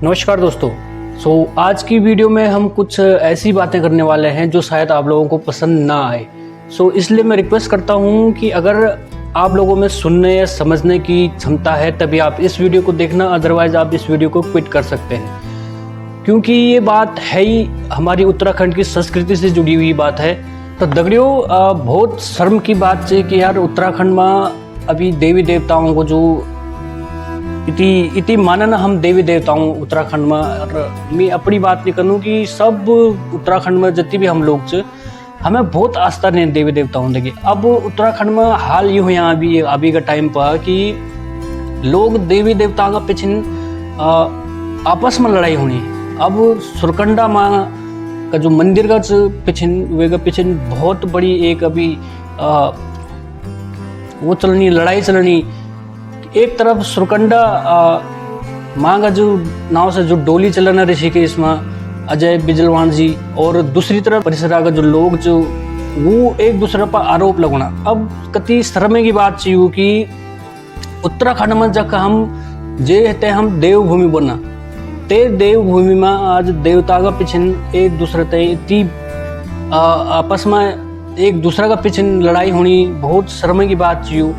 नमस्कार दोस्तों। आज की वीडियो में हम कुछ ऐसी बातें करने वाले हैं जो शायद आप लोगों को पसंद ना आए। इसलिए मैं रिक्वेस्ट करता हूं कि अगर आप लोगों में सुनने या समझने की क्षमता है तभी आप इस वीडियो को देखना, अदरवाइज आप इस वीडियो को क्विट कर सकते हैं, क्योंकि ये बात है ही हमारी उत्तराखंड की संस्कृति से जुड़ी हुई बात है। तो दगड़ियों, बहुत शर्म की बात है कि यार उत्तराखंड में अभी देवी देवताओं को जो इति मानना हम देवी देवताओं उत्तराखंड में, और मैं अपनी बात नहीं करूँ कि सब उत्तराखंड में जितनी भी हम लोग हमें बहुत आस्था नहीं देवी देवताओं देगी। अब उत्तराखंड में हाल यूँ है अभी का टाइम पर कि लोग देवी देवताओं का पीछे आपस में लड़ाई होनी। अब सुरकंडा माँ का जो मंदिर का पीछे बहुत बड़ी एक अभी वो चलनी, लड़ाई चलनी। एक तरफ सुरकंडा माँ का जो नाव से जो डोली चलाना ऋषिकेश में अजय बिजलवान जी, और दूसरी तरफ परिसरा का जो लोग जो वो एक दूसरे पर आरोप लगाना। अब कति शर्म की बात चाहिए कि उत्तराखंड में जब हम जे हम देवभूमि बना ते देवभूमि में आज देवता का पीछे एक दूसरे ते आपस में एक दूसरे का पीछे लड़ाई होनी बहुत शर्म की बात चाहिए।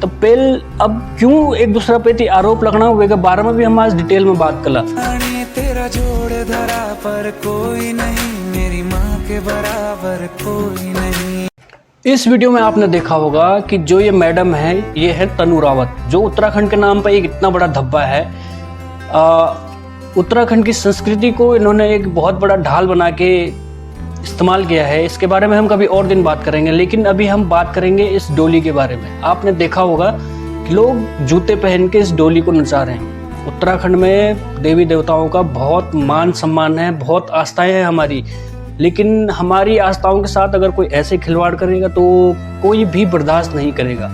तो पहले अब क्यों एक दूसरे पे आरोप लगना हुए के बारे में भी हम आज डिटेल में बात कला। तेरा जोड़ धरा पर कोई नहीं, मेरी माँ के बराबर कोई नहीं। इस वीडियो में आपने देखा होगा कि जो ये मैडम है ये है तनु रावत, जो उत्तराखंड के नाम पर एक इतना बड़ा धब्बा है। उत्तराखंड की संस्कृति को इन्होंने एक बहुत बड़ा ढाल बना के इस्तेमाल किया है। इसके बारे में हम कभी और दिन बात करेंगे, लेकिन अभी हम बात करेंगे इस डोली के बारे में। आपने देखा होगा कि लोग जूते पहन के इस डोली को नचा रहे हैं। उत्तराखंड में देवी देवताओं का बहुत मान सम्मान है, बहुत आस्थाएं हैं हमारी, लेकिन हमारी आस्थाओं के साथ अगर कोई ऐसे खिलवाड़ करेगा तो कोई भी बर्दाश्त नहीं करेगा।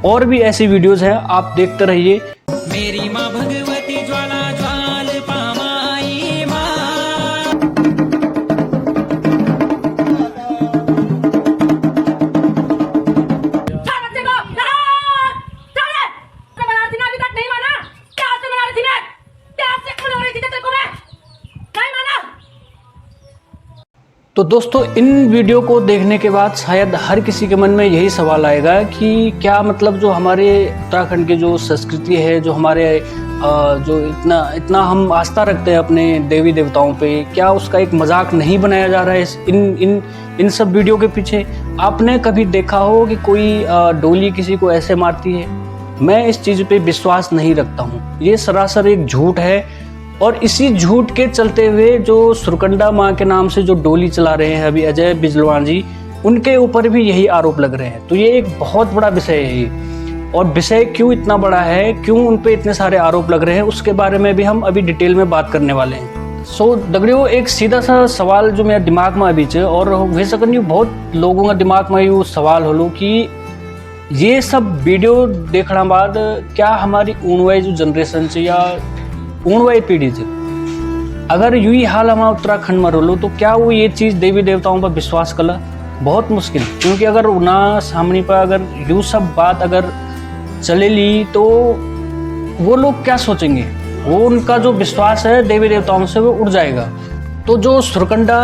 और भी ऐसी वीडियोज हैं, आप देखते रहिए। मेरी माँ भगवती ज्वाला ज्वाल पामाई माँ। तो दोस्तों, इन वीडियो को देखने के बाद शायद हर किसी के मन में यही सवाल आएगा कि क्या मतलब जो हमारे उत्तराखंड की जो संस्कृति है, जो हमारे जो इतना हम आस्था रखते हैं अपने देवी देवताओं पे, क्या उसका एक मजाक नहीं बनाया जा रहा है इन सब वीडियो के पीछे? आपने कभी देखा हो कि कोई डोली किसी को ऐसे मारती है? मैं इस चीज़ पे विश्वास नहीं रखता हूँ। ये सरासर एक झूठ है, और इसी झूठ के चलते हुए जो सुरकंडा माँ के नाम से जो डोली चला रहे हैं अभी अजय बिजलवान जी, उनके ऊपर भी यही आरोप लग रहे हैं। तो ये एक बहुत बड़ा विषय है ये, और विषय क्यों इतना बड़ा है, क्यों उन पे इतने सारे आरोप लग रहे हैं, उसके बारे में भी हम अभी डिटेल में बात करने वाले हैं। दगड़ियों, एक सीधा सा सवाल जो मेरे दिमाग में अभी और हो सकता बहुत लोगों का दिमाग में ये सवाल हो कि ये सब वीडियो देखने बाद क्या हमारी ऊँवाई जो जनरेशन से या ऊँवाई पीढ़ी से अगर यही हाल हमारा उत्तराखंड में रोलो तो क्या वो ये चीज़ देवी देवताओं पर विश्वास कला? बहुत मुश्किल, क्योंकि अगर ना सामने पर अगर यूँ सब बात अगर चले ली तो वो लोग क्या सोचेंगे, वो उनका जो विश्वास है देवी देवताओं से वो उड़ जाएगा। तो जो सुरकंडा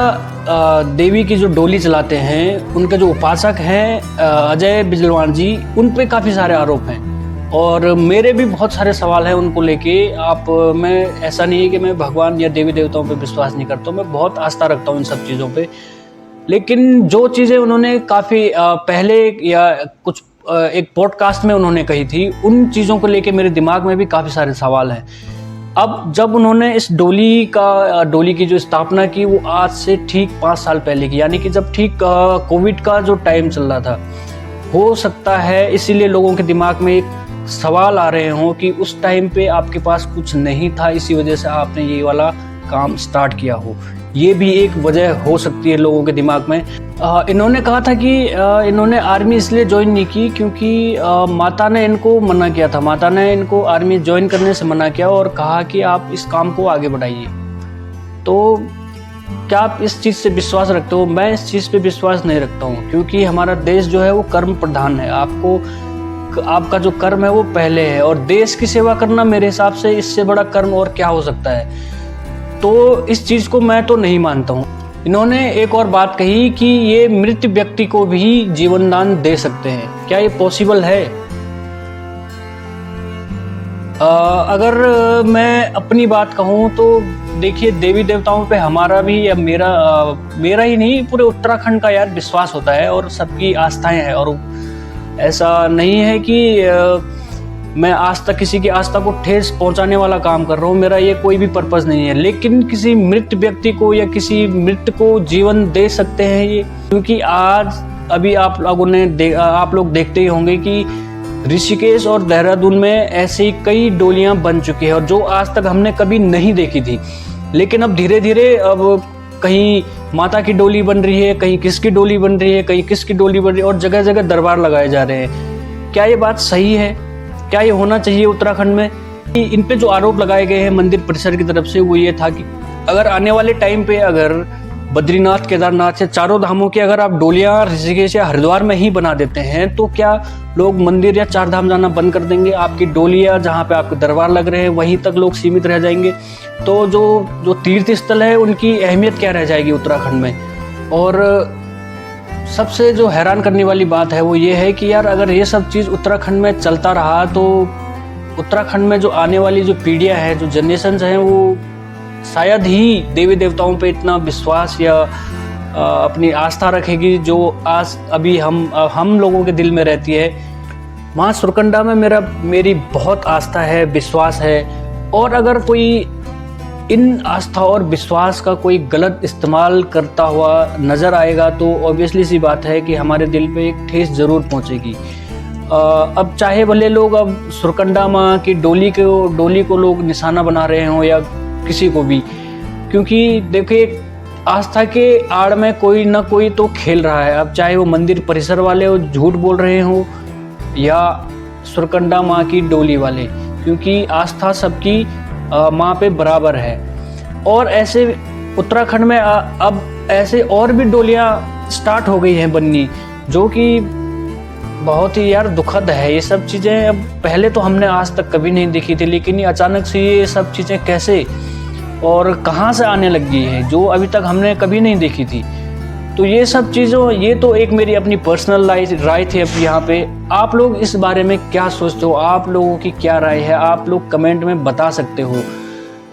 देवी की जो डोली चलाते हैं, उनके जो उपासक हैं अजय बिजलवान जी, उन पे काफ़ी सारे आरोप हैं, और मेरे भी बहुत सारे सवाल हैं उनको लेके। मैं ऐसा नहीं है कि मैं भगवान या देवी देवताओं पे विश्वास नहीं करता हूँ, मैं बहुत आस्था रखता हूँ इन सब चीज़ों पे। लेकिन जो चीज़ें उन्होंने काफ़ी पहले या कुछ एक पॉडकास्ट में उन्होंने कही थी, उन चीज़ों को लेके मेरे दिमाग में भी काफ़ी सारे सवाल हैं। अब जब उन्होंने इस डोली की जो स्थापना की वो आज से ठीक 5 साल पहले की, यानी कि जब ठीक कोविड का जो टाइम चल रहा था, हो सकता है इसीलिए लोगों के दिमाग में एक सवाल आ रहे हों कि उस टाइम पे आपके पास कुछ नहीं था, इसी वजह से आपने ये वाला काम स्टार्ट किया हो। ये भी एक वजह हो सकती है लोगों के दिमाग में। इन्होंने कहा था कि इन्होंने आर्मी इसलिए ज्वाइन नहीं की क्योंकि माता ने इनको मना किया था। माता ने इनको आर्मी ज्वाइन करने से मना किया और कहा कि आप इस काम को आगे बढ़ाइए। तो क्या आप इस चीज़ से विश्वास रखते हो? मैं इस चीज़ पे विश्वास नहीं रखता हूँ, क्योंकि हमारा देश जो है वो कर्म प्रधान है। आपको आपका जो कर्म है वो पहले है, और देश की सेवा करना मेरे हिसाब से इससे बड़ा कर्म और क्या हो सकता है। तो इस चीज़ को मैं तो नहीं मानता हूँ। इन्होंने एक और बात कही कि ये मृत व्यक्ति को भी जीवन दान दे सकते हैं। क्या ये पॉसिबल है? अगर मैं अपनी बात कहूँ तो देखिए, देवी देवताओं पे हमारा भी या मेरा ही नहीं, पूरे उत्तराखंड का यार विश्वास होता है और सबकी आस्थाएं हैं। और ऐसा नहीं है कि मैं आज तक किसी की आस्था को ठेस पहुंचाने वाला काम कर रहा हूँ, मेरा ये कोई भी पर्पज़ नहीं है। लेकिन किसी मृत व्यक्ति को या किसी मृत को जीवन दे सकते हैं ये, क्योंकि आज अभी आप लोग देखते ही होंगे कि ऋषिकेश और देहरादून में ऐसी कई डोलियां बन चुकी है और जो आज तक हमने कभी नहीं देखी थी। लेकिन अब धीरे धीरे अब कहीं माता की डोली बन रही है, कहीं किसकी डोली बन रही है, कहीं किसकी डोली बन रही है, और जगह जगह दरबार लगाए जा रहे हैं। क्या ये बात सही है? क्या ये होना चाहिए उत्तराखंड में? इन पे जो आरोप लगाए गए हैं मंदिर परिसर की तरफ से, वो ये था कि अगर आने वाले टाइम पे अगर बद्रीनाथ, केदारनाथ या चारों धामों की अगर आप डोलियां ऋषिकेश या हरिद्वार में ही बना देते हैं तो क्या लोग मंदिर या चार धाम जाना बंद कर देंगे? आपकी डोलियां जहां पे आपके दरबार लग रहे हैं वहीं तक लोग सीमित रह जाएंगे। तो जो तीर्थ स्थल है उनकी अहमियत क्या रह जाएगी उत्तराखंड में? और सबसे जो हैरान करने वाली बात है वो ये है कि यार, अगर ये सब चीज़ उत्तराखंड में चलता रहा तो उत्तराखंड में जो आने वाली जो पीढ़ियाँ हैं, जो जनरेशन्स हैं, वो शायद ही देवी देवताओं पे इतना विश्वास या अपनी आस्था रखेगी जो आज अभी हम लोगों के दिल में रहती है। माँ सुरकंडा में मेरी बहुत आस्था है, विश्वास है। और अगर कोई इन आस्था और विश्वास का कोई गलत इस्तेमाल करता हुआ नज़र आएगा तो ऑब्वियसली सी बात है कि हमारे दिल पे एक ठेस ज़रूर पहुंचेगी। अब चाहे भले लोग अब सुरकंडा माँ की डोली को लोग निशाना बना रहे हों या किसी को भी, क्योंकि देखिए आस्था के आड़ में कोई ना कोई तो खेल रहा है। अब चाहे वो मंदिर परिसर वाले हो झूठ बोल रहे हो या सुरकंडा माँ की डोली वाले, क्योंकि आस्था सबकी माँ पे बराबर है। और ऐसे उत्तराखंड में अब ऐसे और भी डोलियाँ स्टार्ट हो गई हैं बननी, जो कि बहुत ही यार दुखद है। ये सब चीज़ें अब पहले तो हमने आज तक कभी नहीं देखी थी, लेकिन ये अचानक से ये सब चीज़ें कैसे और कहाँ से आने लग गई है जो अभी तक हमने कभी नहीं देखी थी। तो ये सब चीज़ों, ये तो एक मेरी अपनी पर्सनल राय थी। अब यहाँ पे आप लोग इस बारे में क्या सोचते हो? आप लोगों की क्या राय है? आप लोग कमेंट में बता सकते हो।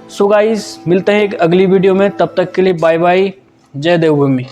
सो गाइस, मिलते हैं एक अगली वीडियो में, तब तक के लिए बाय बाय। जय देवभूमि।